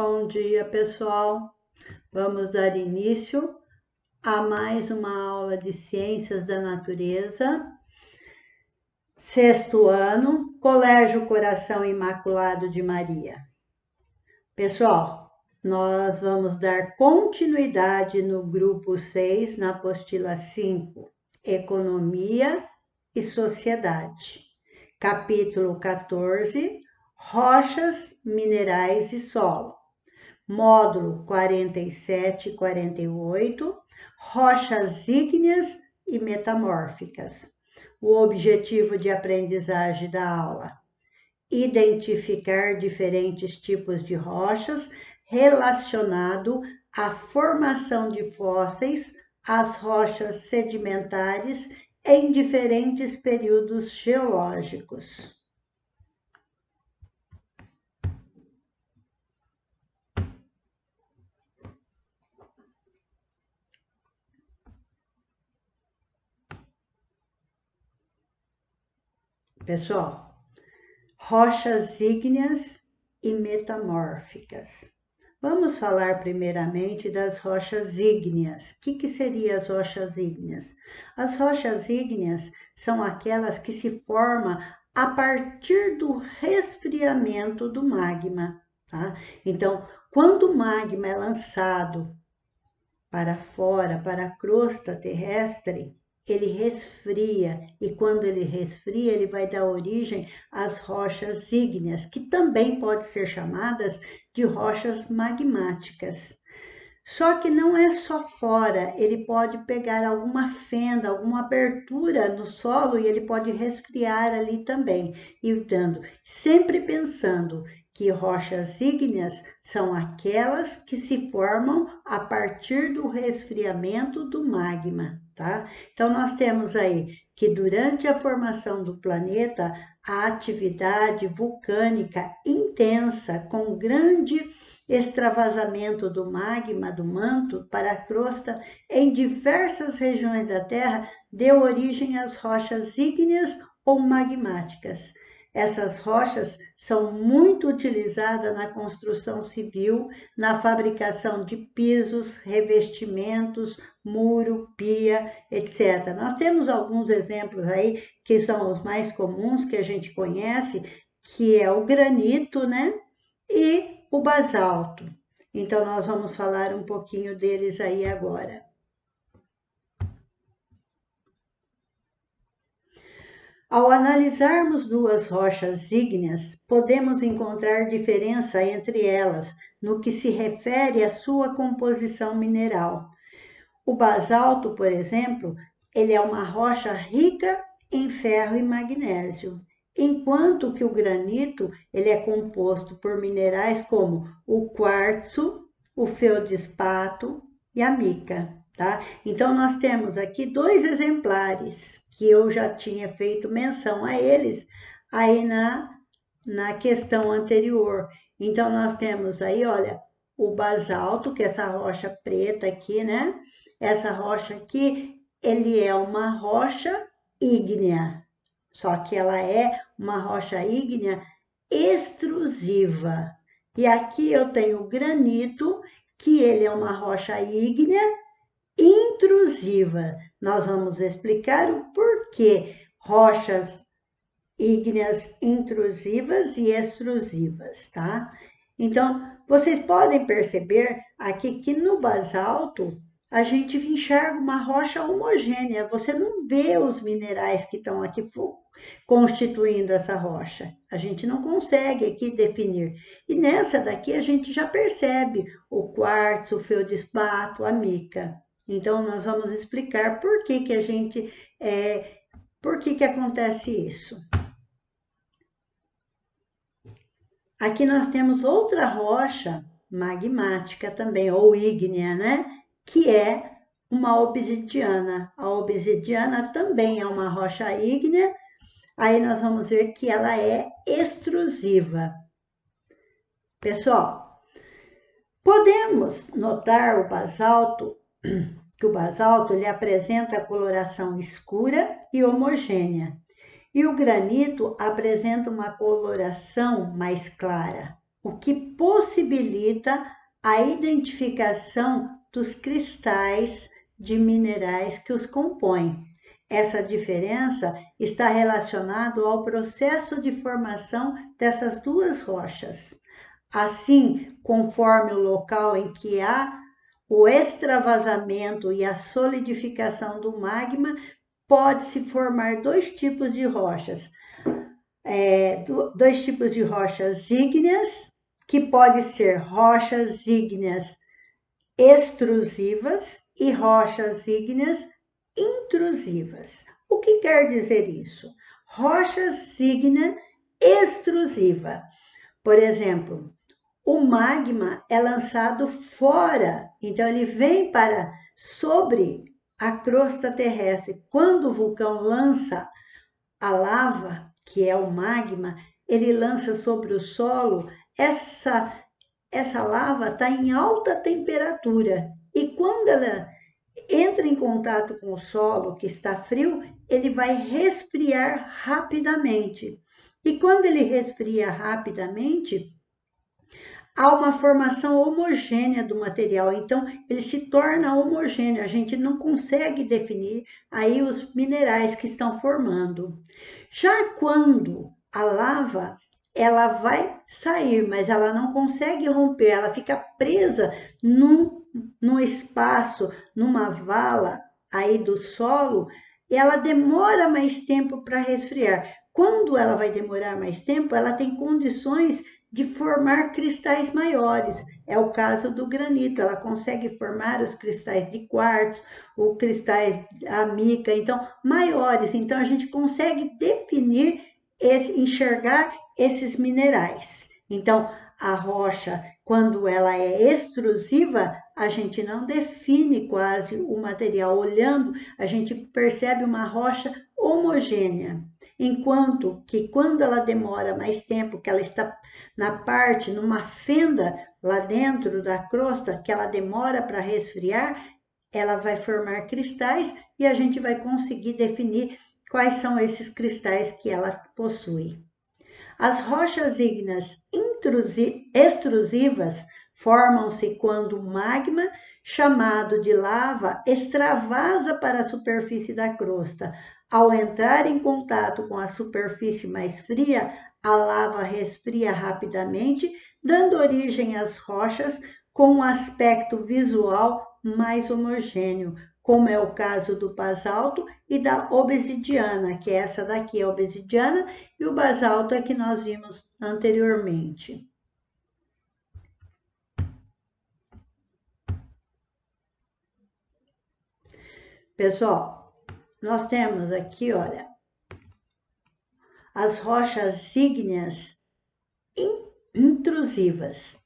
Bom dia, pessoal. Vamos dar início a mais uma aula de Ciências da Natureza, sexto ano, Colégio Coração Imaculado de Maria. Pessoal, nós vamos dar continuidade no grupo 6, na apostila 5, Economia e Sociedade. Capítulo 14, Rochas, Minerais e Solo. Módulo 47 e 48, rochas ígneas e metamórficas. O objetivo de aprendizagem da aula: identificar diferentes tipos de rochas relacionado à formação de fósseis, as rochas sedimentares em diferentes períodos geológicos. Pessoal, rochas ígneas e metamórficas. Vamos falar primeiramente das rochas ígneas. O que seriam as rochas ígneas? As rochas ígneas são aquelas que se formam a partir do resfriamento do magma, tá? Então, quando o magma é lançado para fora, para a crosta terrestre, ele resfria, e quando ele resfria, ele vai dar origem às rochas ígneas, que também podem ser chamadas de rochas magmáticas. Só que não é só fora, ele pode pegar alguma fenda, alguma abertura no solo e ele pode resfriar ali também, e dando, sempre pensando que rochas ígneas são aquelas que se formam a partir do resfriamento do magma, tá? Então, nós temos aí que durante a formação do planeta, a atividade vulcânica intensa, com grande extravasamento do magma do manto para a crosta em diversas regiões da Terra, deu origem às rochas ígneas ou magmáticas. Essas rochas são muito utilizadas na construção civil, na fabricação de pisos, revestimentos, muro, pia, etc. Nós temos alguns exemplos aí que são os mais comuns que a gente conhece, que é o granito, né? E o basalto. Então, nós vamos falar um pouquinho deles aí agora. Ao analisarmos duas rochas ígneas, podemos encontrar diferença entre elas no que se refere à sua composição mineral. O basalto, por exemplo, ele é uma rocha rica em ferro e magnésio, enquanto que o granito ele é composto por minerais como o quartzo, o feldespato e a mica. Tá? Então, nós temos aqui dois exemplares que eu já tinha feito menção a eles aí na questão anterior. Então, nós temos aí, olha, o basalto, que é essa rocha preta aqui, né? Essa rocha aqui, ele é uma rocha ígnea, só que ela é uma rocha ígnea extrusiva. E aqui eu tenho o granito, que ele é uma rocha ígnea intrusiva. Nós vamos explicar o porquê rochas ígneas intrusivas e extrusivas, tá? Então, vocês podem perceber aqui que no basalto a gente enxerga uma rocha homogênea. Você não vê os minerais que estão aqui constituindo essa rocha. A gente não consegue aqui definir. E nessa daqui a gente já percebe o quartzo, o feldespato, a mica. Então, nós vamos explicar por que que acontece isso. Aqui nós temos outra rocha magmática também, ou ígnea, né? Que é uma obsidiana. A obsidiana também é uma rocha ígnea. Aí nós vamos ver que ela é extrusiva. Pessoal, podemos notar o basalto, que o basalto ele apresenta coloração escura e homogênea. E o granito apresenta uma coloração mais clara. o que possibilita a identificação dos cristais de minerais que os compõem. Essa diferença está relacionada ao processo de formação dessas duas rochas. Assim, conforme o local em que há o extravasamento e a solidificação do magma, pode-se formar dois tipos de rochas. Dois tipos de rochas ígneas, que podem ser rochas ígneas extrusivas e rochas ígneas intrusivas. O que quer dizer isso? Rochas ígneas extrusiva. Por exemplo, o magma é lançado fora, então ele vem para sobre a crosta terrestre. Quando o vulcão lança a lava, que é o magma, ele lança sobre o solo, essa lava está em alta temperatura e quando ela entra em contato com o solo que está frio, ele vai resfriar rapidamente. E quando ele resfria rapidamente, há uma formação homogênea do material, então ele se torna homogêneo, a gente não consegue definir aí os minerais que estão formando. Já quando a lava, ela vai sair, mas ela não consegue romper, ela fica presa num espaço, numa vala aí do solo, e ela demora mais tempo para resfriar. Quando ela vai demorar mais tempo, ela tem condições de formar cristais maiores. É o caso do granito, ela consegue formar os cristais de quartzo, os cristais amica, então, maiores. Então, a gente consegue definir, enxergar esses minerais. Então, a rocha, quando ela é extrusiva, a gente não define quase o material. Olhando, a gente percebe uma rocha homogênea. Enquanto que quando ela demora mais tempo, que ela está na parte, numa fenda lá dentro da crosta, que ela demora para resfriar, ela vai formar cristais e a gente vai conseguir definir quais são esses cristais que ela possui. As rochas ígneas extrusivas formam-se quando o magma, chamado de lava, extravasa para a superfície da crosta. Ao entrar em contato com a superfície mais fria, a lava resfria rapidamente, dando origem às rochas com um aspecto visual mais homogêneo, como é o caso do basalto e da obsidiana, que essa daqui é a obsidiana, e o basalto é que nós vimos anteriormente. Pessoal, nós temos aqui, olha, as rochas ígneas intrusivas.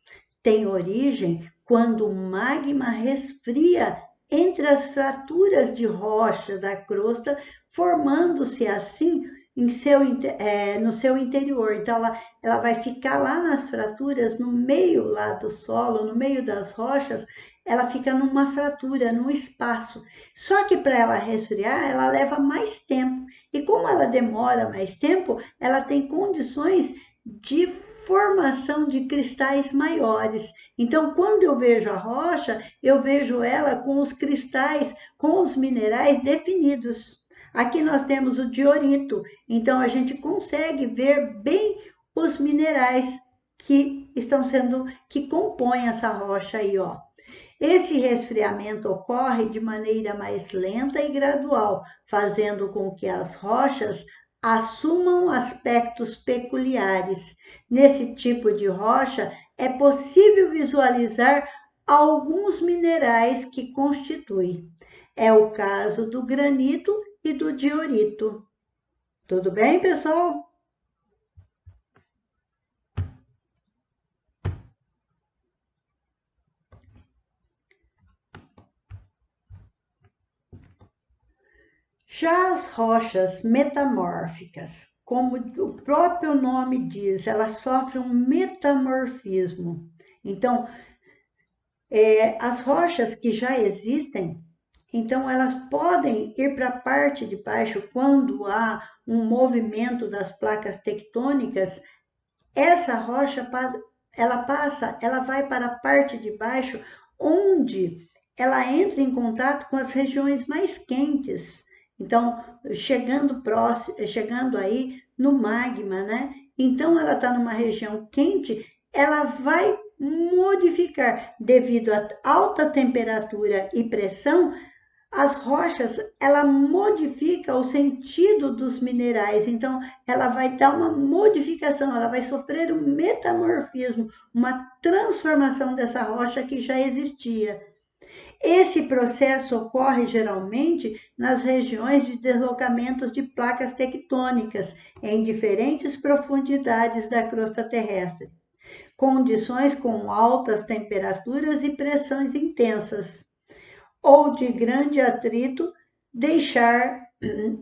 Tem origem quando o magma resfria entre as fraturas de rocha da crosta, formando-se assim no seu interior. Então, ela vai ficar lá nas fraturas, no meio lá do solo, no meio das rochas, ela fica numa fratura, num espaço. Só que para ela resfriar, ela leva mais tempo. E como ela demora mais tempo, ela tem condições de formação de cristais maiores. Então, quando eu vejo a rocha, eu vejo ela com os cristais, com os minerais definidos. Aqui nós temos o diorito, então a gente consegue ver bem os minerais que compõem essa rocha aí, ó. Esse resfriamento ocorre de maneira mais lenta e gradual, fazendo com que as rochas assumam aspectos peculiares. Nesse tipo de rocha, é possível visualizar alguns minerais que constituem. É o caso do granito e do diorito. Tudo bem, pessoal? Já as rochas metamórficas, como o próprio nome diz, elas sofrem um metamorfismo. Então, as rochas que já existem, então elas podem ir para a parte de baixo quando há um movimento das placas tectônicas, essa rocha ela vai para a parte de baixo, onde ela entra em contato com as regiões mais quentes. Então, chegando aí no magma, né? Então, ela está numa região quente, ela vai modificar devido à alta temperatura e pressão. As rochas, ela modifica o sentido dos minerais, então ela vai dar uma modificação, ela vai sofrer um metamorfismo, uma transformação dessa rocha que já existia. Esse processo ocorre geralmente nas regiões de deslocamentos de placas tectônicas em diferentes profundidades da crosta terrestre, condições com altas temperaturas e pressões intensas, ou de grande atrito,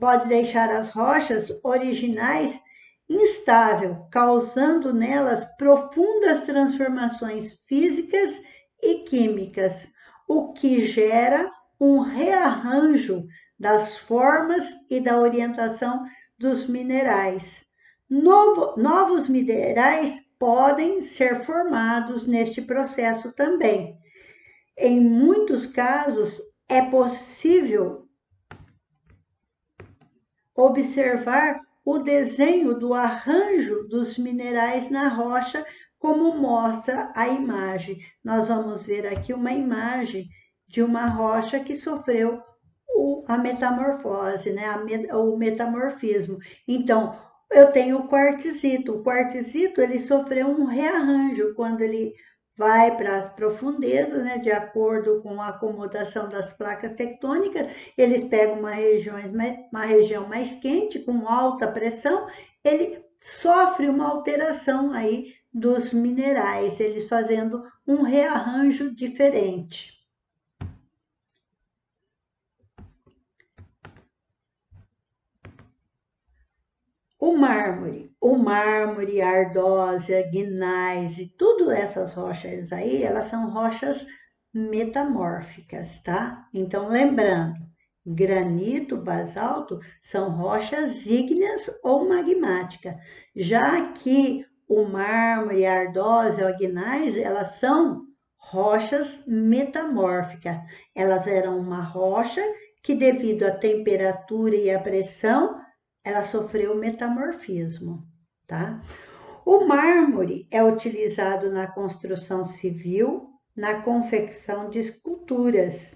pode deixar as rochas originais instável, causando nelas profundas transformações físicas e químicas, o que gera um rearranjo das formas e da orientação dos minerais. Novos minerais podem ser formados neste processo também. Em muitos casos, é possível observar o desenho do arranjo dos minerais na rocha, como mostra a imagem. Nós vamos ver aqui uma imagem de uma rocha que sofreu a metamorfose, né? O metamorfismo. Então, eu tenho o quartzito. O quartzito, ele sofreu um rearranjo quando ele vai para as profundezas, né, de acordo com a acomodação das placas tectônicas. Eles pegam uma região mais quente, com alta pressão, ele sofre uma alteração aí dos minerais, eles fazendo um rearranjo diferente. O mármore, a ardósia, gneiss, tudo essas rochas aí, elas são rochas metamórficas, tá? Então, lembrando, granito, basalto são rochas ígneas ou magmáticas, já que o mármore, a ardósia, o gneiss, elas são rochas metamórficas. Elas eram uma rocha que, devido à temperatura e à pressão, ela sofreu metamorfismo, tá? O mármore é utilizado na construção civil, na confecção de esculturas.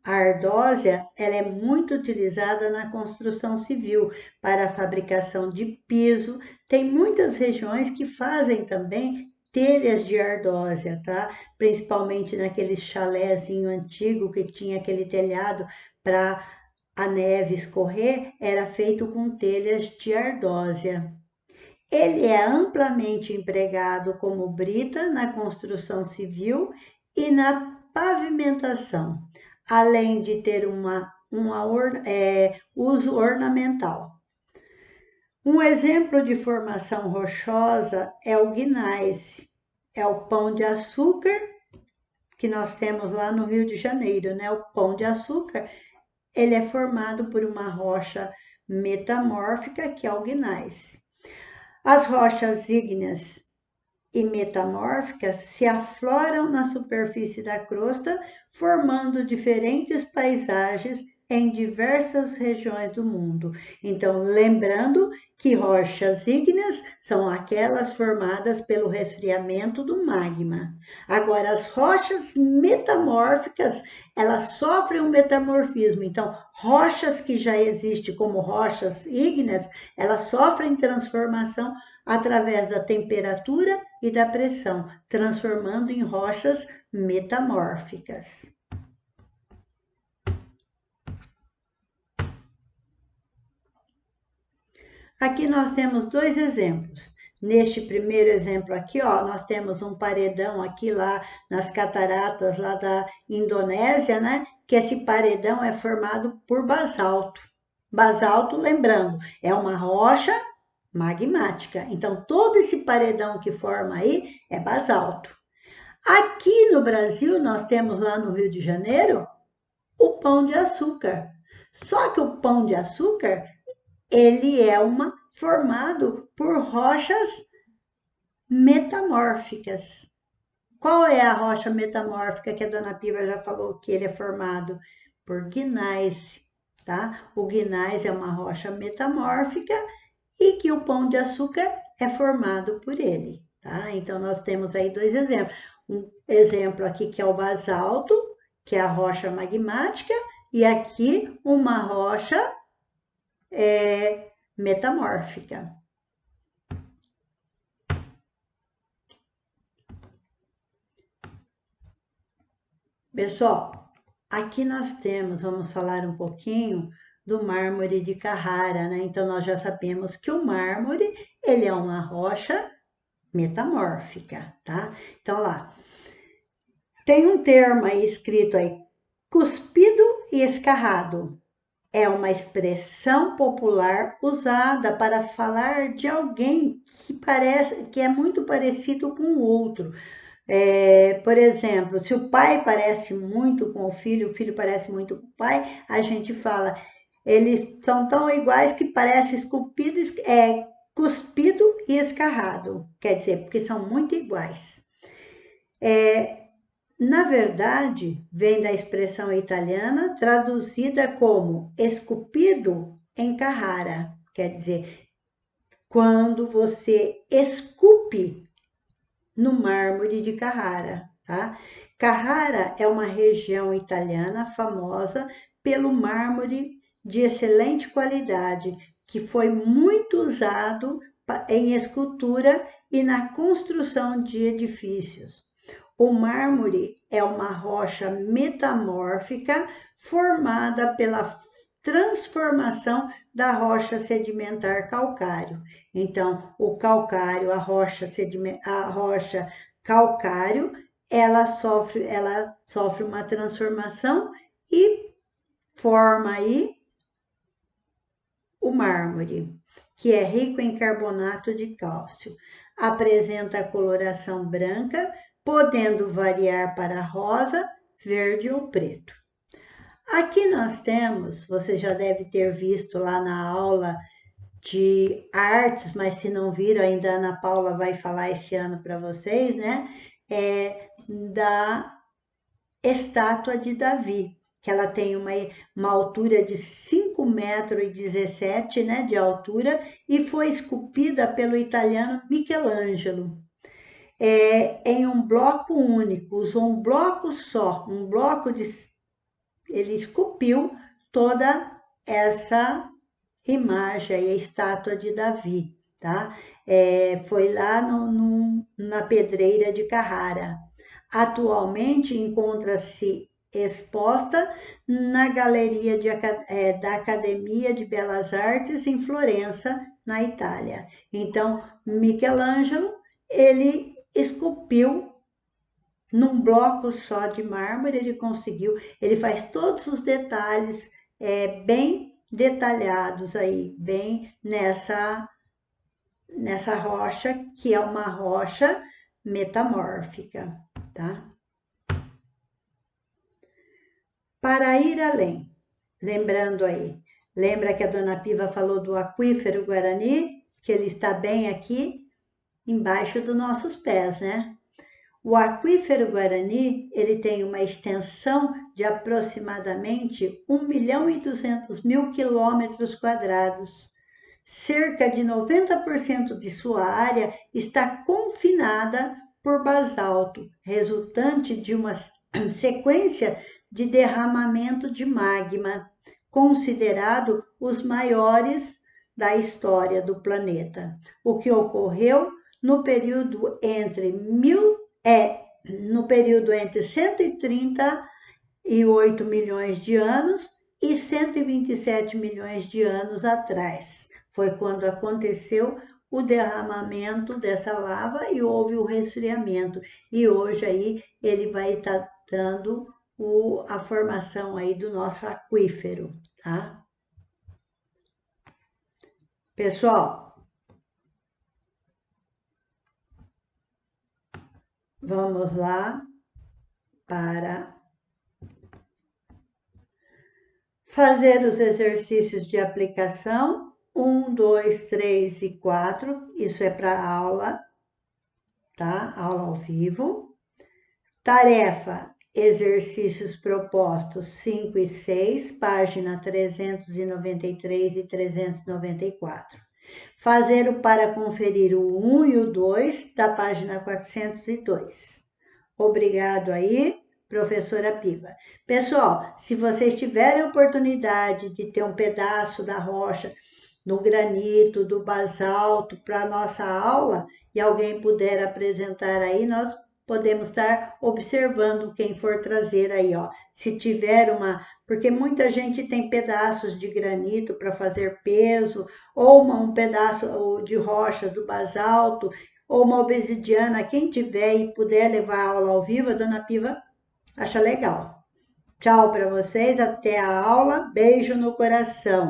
A ardósia, ela é muito utilizada na construção civil para a fabricação de piso. Tem muitas regiões que fazem também telhas de ardósia, tá? Principalmente naqueles chalézinho antigo que tinha aquele telhado para a neve escorrer, era feito com telhas de ardósia. Ele é amplamente empregado como brita na construção civil e na pavimentação, além de ter uso ornamental. Um exemplo de formação rochosa é o gneiss, é o pão de açúcar que nós temos lá no Rio de Janeiro, né? O pão de açúcar, ele é formado por uma rocha metamórfica, que é o gneiss. As rochas ígneas e metamórficas se afloram na superfície da crosta, formando diferentes paisagens em diversas regiões do mundo. Então, lembrando que rochas ígneas são aquelas formadas pelo resfriamento do magma. Agora, as rochas metamórficas, elas sofrem um metamorfismo. Então, rochas que já existem como rochas ígneas, elas sofrem transformação através da temperatura e da pressão, transformando em rochas metamórficas. Aqui nós temos dois exemplos. Neste primeiro exemplo aqui, ó, nós temos um paredão aqui lá nas cataratas lá da Indonésia, né? Que esse paredão é formado por basalto. Basalto, lembrando, é uma rocha magmática. Então, todo esse paredão que forma aí é basalto. Aqui no Brasil, nós temos lá no Rio de Janeiro o pão de açúcar. Só que o pão de açúcar, ele é formado por rochas metamórficas. Qual é a rocha metamórfica que a dona Piva já falou que ele é formado? Por gneiss, tá? O gneiss é uma rocha metamórfica e que o pão de açúcar é formado por ele, tá? Então, nós temos aí dois exemplos. Um exemplo aqui que é o basalto, que é a rocha magmática, e aqui uma rocha metamórfica. Pessoal, aqui nós temos, vamos falar um pouquinho do mármore de Carrara, né? Então, nós já sabemos que o mármore, ele é uma rocha metamórfica, tá? Então, lá, tem um termo aí escrito aí, cuspido e escarrado. É uma expressão popular usada para falar de alguém que é muito parecido com o outro. Por exemplo, se o pai parece muito com o filho parece muito com o pai, a gente fala, eles são tão iguais que parece cuspido e escarrado. Quer dizer, porque são muito iguais. Na verdade, vem da expressão italiana traduzida como esculpido em Carrara. Quer dizer, quando você esculpe no mármore de Carrara, tá? Carrara é uma região italiana famosa pelo mármore de excelente qualidade, que foi muito usado em escultura e na construção de edifícios. O mármore é uma rocha metamórfica formada pela transformação da rocha sedimentar calcário. Então, o calcário, a rocha calcário, ela sofre uma transformação e forma aí o mármore, que é rico em carbonato de cálcio. Apresenta coloração branca, podendo variar para rosa, verde ou preto. Aqui nós temos, você já deve ter visto lá na aula de artes, mas se não viram, ainda a Ana Paula vai falar esse ano para vocês, né? Da estátua de Davi, que ela tem uma altura de 5,17 m, né, de altura, e foi esculpida pelo italiano Michelangelo. Em um bloco único, usou um bloco só, ele esculpiu toda essa imagem, a estátua de Davi, tá? Foi lá na pedreira de Carrara. Atualmente encontra-se exposta na Galeria da Academia de Belas Artes em Florença, na Itália. Então, Michelangelo, ele esculpiu num bloco só de mármore, ele faz todos os detalhes bem detalhados aí, bem nessa rocha, que é uma rocha metamórfica, tá? Para ir além, lembrando aí, lembra que a dona Piva falou do aquífero Guarani, que ele está bem aqui embaixo dos nossos pés, né? O aquífero Guarani, ele tem uma extensão de aproximadamente 1.200.000 quilômetros quadrados. Cerca de 90% de sua área está confinada por basalto, resultante de uma sequência de derramamento de magma, considerado os maiores da história do planeta, o que ocorreu no período entre 138 milhões de anos e 127 milhões de anos atrás. Foi quando aconteceu o derramamento dessa lava e houve o resfriamento. E hoje aí ele vai estar dando a formação aí do nosso aquífero, tá? Pessoal, vamos lá para fazer os exercícios de aplicação 1, 2, 3 e 4. Isso é para a aula tá? Aula ao vivo. Tarefa, exercícios propostos 5 e 6, página 393 e 394. Fazer o para conferir o 1 e o 2 da página 402. Obrigado aí, professora Piva. Pessoal, se vocês tiverem oportunidade de ter um pedaço da rocha, do granito, do basalto para a nossa aula e alguém puder apresentar aí, nós podemos estar observando quem for trazer aí, ó. Se tiver porque muita gente tem pedaços de granito para fazer peso, ou um pedaço de rocha do basalto, ou uma obsidiana, quem tiver e puder levar a aula ao vivo, a dona Piva acha legal. Tchau para vocês, até a aula, beijo no coração.